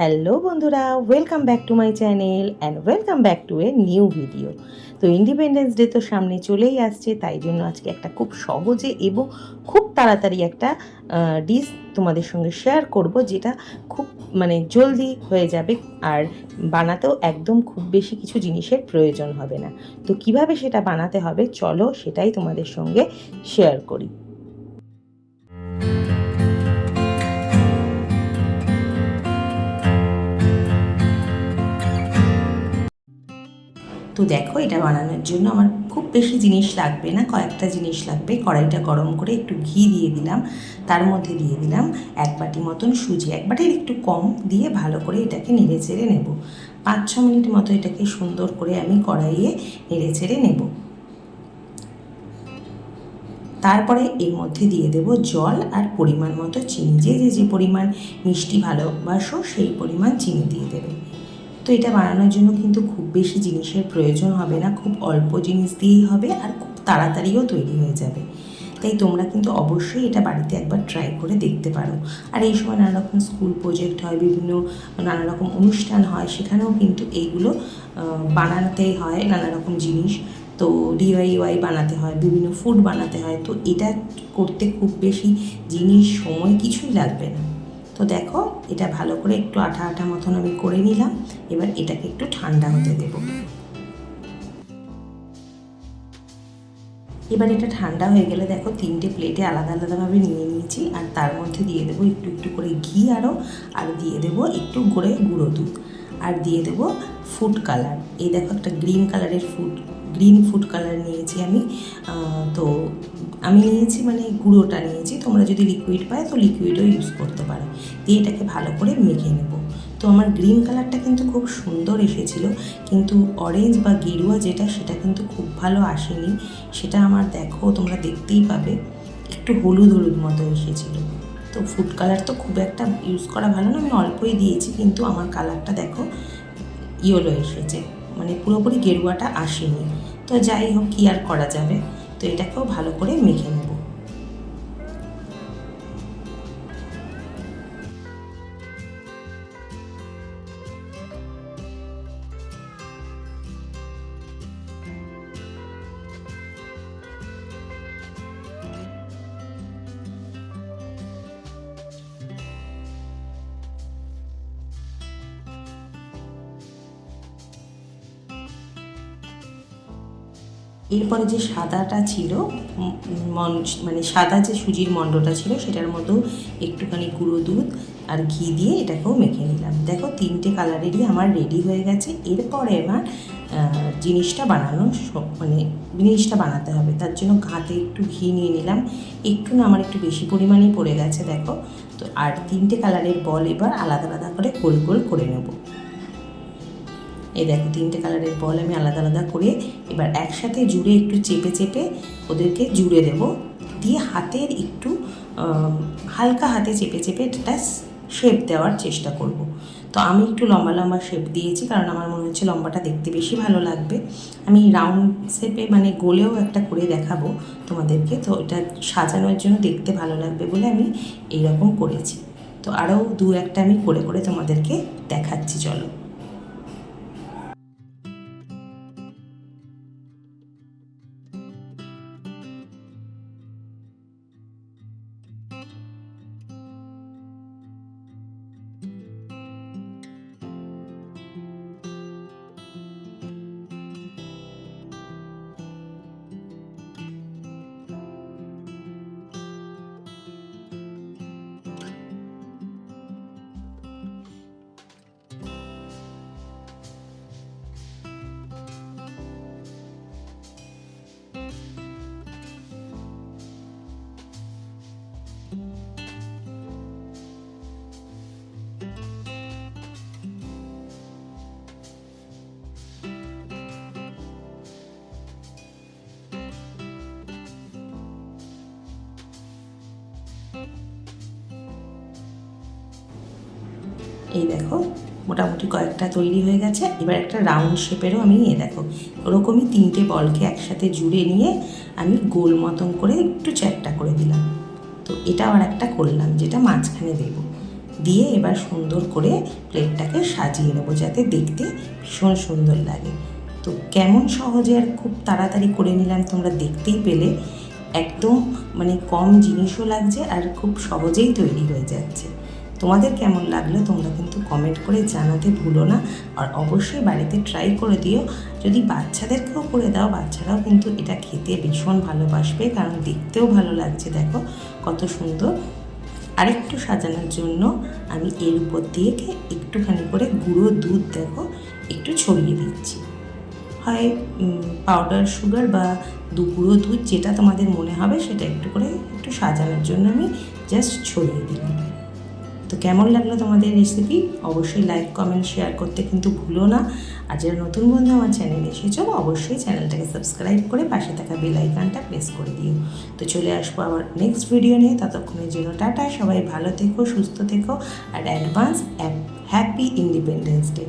Hello বন্ধুরা, welcome back to my channel and welcome back to a new video. তো independence day তো সামনে চলেই আসছে, তাই জন্য আজকে একটা খুব সহজে এবং খুব তাড়াতাড়ি একটা ডিশ তোমাদের সঙ্গে শেয়ার করব, যেটা খুব জলদি হয়ে যাবে আর বানাতেও একদম খুব বেশি কিছু জিনিসের প্রয়োজন হবে না। তো কিভাবে সেটা বানাতে হবে চলো সেটাই তোমাদের সঙ্গে শেয়ার করি। তো দেখো, এটা বানানোর জন্য আমার খুব বেশি জিনিস লাগবে না, কয়েকটা জিনিস লাগবে। কড়াইটা গরম করে একটু ঘি দিয়ে দিলাম, তার মধ্যে দিয়ে দিলাম 1 বাটি মতন সুজি, 1 বাটির একটু কম দিয়ে ভালো করে এটাকে নেড়ে চেড়ে নেব। 5-6 মিনিট মতো এটাকে সুন্দর করে আমি কড়াইয়ে নেড়ে চেড়ে নেব। তারপরে এর মধ্যে দিয়ে দেব জল আর পরিমাণ মতো চিনি। যে পরিমাণ মিষ্টি ভালোবাসো সেই পরিমাণ চিনি দিয়ে দেবে। তো এটা বানানোর জন্য কিন্তু খুব বেশি জিনিসের প্রয়োজন হবে না, খুব অল্প জিনিস দিয়েই হবে আর খুব তাড়াতাড়িও তৈরি হয়ে যাবে। তাই তোমরা কিন্তু অবশ্যই এটা বাড়িতে একবার ট্রাই করে দেখতে পারো। আর এই সময় নানা রকম স্কুল প্রজেক্ট হয়, বিভিন্ন নানা রকম অনুষ্ঠান হয়, সেখানেও কিন্তু এইগুলো বানাতেই হয় নানা রকম জিনিস। তো DIY বানাতে হয়, বিভিন্ন ফুড বানাতে হয়। তো এটা করতে খুব বেশি জিনিস, সময় কিছুই লাগবে না। তো দেখো, এটা ভালো করে একটু আঠা আঠা মতন আমি করে নিলাম। এবার এটাকে একটু ঠান্ডা হতে দেব। এবার এটা ঠান্ডা হয়ে গেলে দেখো, 3টে প্লেটে আলাদা আলাদাভাবে নিয়ে নিয়েছি। আর তার মধ্যে দিয়ে দেবো একটু একটু করে ঘি আর দিয়ে দেবো একটু করে গুঁড়ো দুধ, আর দিয়ে দেবো ফুড কালার। এই দেখো, একটা গ্রিন ফুড কালার নিয়েছি আমি। তো আমি নিয়েছি গুঁড়োটা নিয়েছি, তোমরা যদি লিকুইড পায় তো লিকুইডও ইউজ করতে পারো। দিয়ে এটাকে ভালো করে মেখে নেব। তো আমার গ্রিন কালারটা কিন্তু খুব সুন্দর এসেছিলো, কিন্তু অরেঞ্জ বা গেরুয়া সেটা কিন্তু খুব ভালো আসেনি। সেটা আমার দেখো, তোমরা দেখতেই পাবে, একটু হলুদ হলুদ মতো এসেছিলো। তো ফুড কালার তো খুব একটা ইউজ করা ভালো না, আমি অল্পই দিয়েছি, কিন্তু আমার কালারটা দেখো ইয়েলো এসেছে, পুরোপুরি গেরুয়াটা আসেনি। তো যাই হোক, কী আর করা যাবে। তো এটাকেও ভালো করে মেখে নেব। এরপরে যে সাদাটা ছিল, সাদা যে সুজির মণ্ডটা ছিল, সেটার মধ্যেও একটুখানি গুঁড়ো দুধ আর ঘি দিয়ে এটাকেও মেখে নিলাম। দেখো, 3টে কালারেরই আমার রেডি হয়ে গেছে। এরপরে আমার জিনিসটা বানাতে হবে। তার জন্য হাতে একটু ঘি নিয়ে নিলাম, একটু না, আমার একটু বেশি পরিমাণেই পড়ে গেছে দেখো। তো আর 3টে কালারের বল এবার আলাদা আলাদা করে গোল গোল করে নেব। এই দেখো, 3টে কালারের বল আমি আলাদা আলাদা করে এবার একসাথে জুড়ে একটু চেপে চেপে ওদেরকে জুড়ে দেব। দিয়ে হাতের একটু হালকা হাতে চেপে চেপে এটা শেপ দেওয়ার চেষ্টা করব। তো আমি একটু লম্বা লম্বা শেপ দিয়েছি, কারণ আমার মনে হচ্ছে লম্বাটা দেখতে বেশি ভালো লাগবে। আমি রাউন্ড শেপে গোলেও একটা করে দেখাবো তোমাদেরকে। তো এটা সাজানোর জন্য দেখতে ভালো লাগবে বলে আমি এইরকম করেছি। তো আরও 2-1টা আমি করে করে তোমাদেরকে দেখাচ্ছি, চলো। এই দেখো, মোটামুটি কয়েকটা তৈরি হয়ে গেছে। এবার একটা রাউন্ড শেপেরও আমি দেখো, ওরকমই 3টে বলকে একসাথে জুড়ে নিয়ে আমি গোল মতন করে একটু চ্যাপ্টা করে দিলাম। তো এটা আর একটা করলাম, যেটা মাঝখানে দেব। দিয়ে এবার সুন্দর করে প্লেটটাকে সাজিয়ে নেবো যাতে দেখতে ভীষণ সুন্দর লাগে। তো কেমন সহজে আর খুব তাড়াতাড়ি করে নিলাম তোমরা দেখতেই পেলে। একদম মানে কম জিনিসও লাগছে আর খুব সহজেই তৈরি হয়ে যাচ্ছে। তোমাদের কেমন লাগলো তোমরা কিন্তু কমেন্ট করে জানাতে ভুলো না। আর অবশ্যই বাড়িতে ট্রাই করে দিও। যদি বাচ্চাদেরকেও করে দাও, বাচ্চারাও কিন্তু এটা খেতে ভীষণ ভালোবাসবে, কারণ দেখতেও ভালো লাগছে। দেখো কত সুন্দর। আরেকটু সাজানোর জন্য আমি এর উপর দিয়ে একটুখানি করে গুঁড়ো দুধ দেখো একটু ছড়িয়ে দিচ্ছি। হয় পাউডার সুগার বা গুঁড়ো দুধ, যেটা তোমাদের মনে হবে সেটা একটু সাজানোর জন্য আমি জাস্ট ছড়িয়ে দিলাম। তো কেমন লাগলো তোমাদের রেসিপি? অবশ্যই লাইক কমেন্ট শেয়ার করতে কিন্তু ভুলো না। আর যারা নতুন বন্ধু আমার চ্যানেলে এসেছো অবশ্যই চ্যানেলটাকে সাবস্ক্রাইব করে পাশে থাকা বেল আইকনটা প্রেস করে দিও। তো চলে আসবো আবার নেক্সট ভিডিও নিয়ে। ততক্ষণের জন্য টাটা, সবাই ভালো থেকো, সুস্থ থেকো, আর অ্যাডভান্স হ্যাপি ইন্ডিপেন্ডেন্স ডে।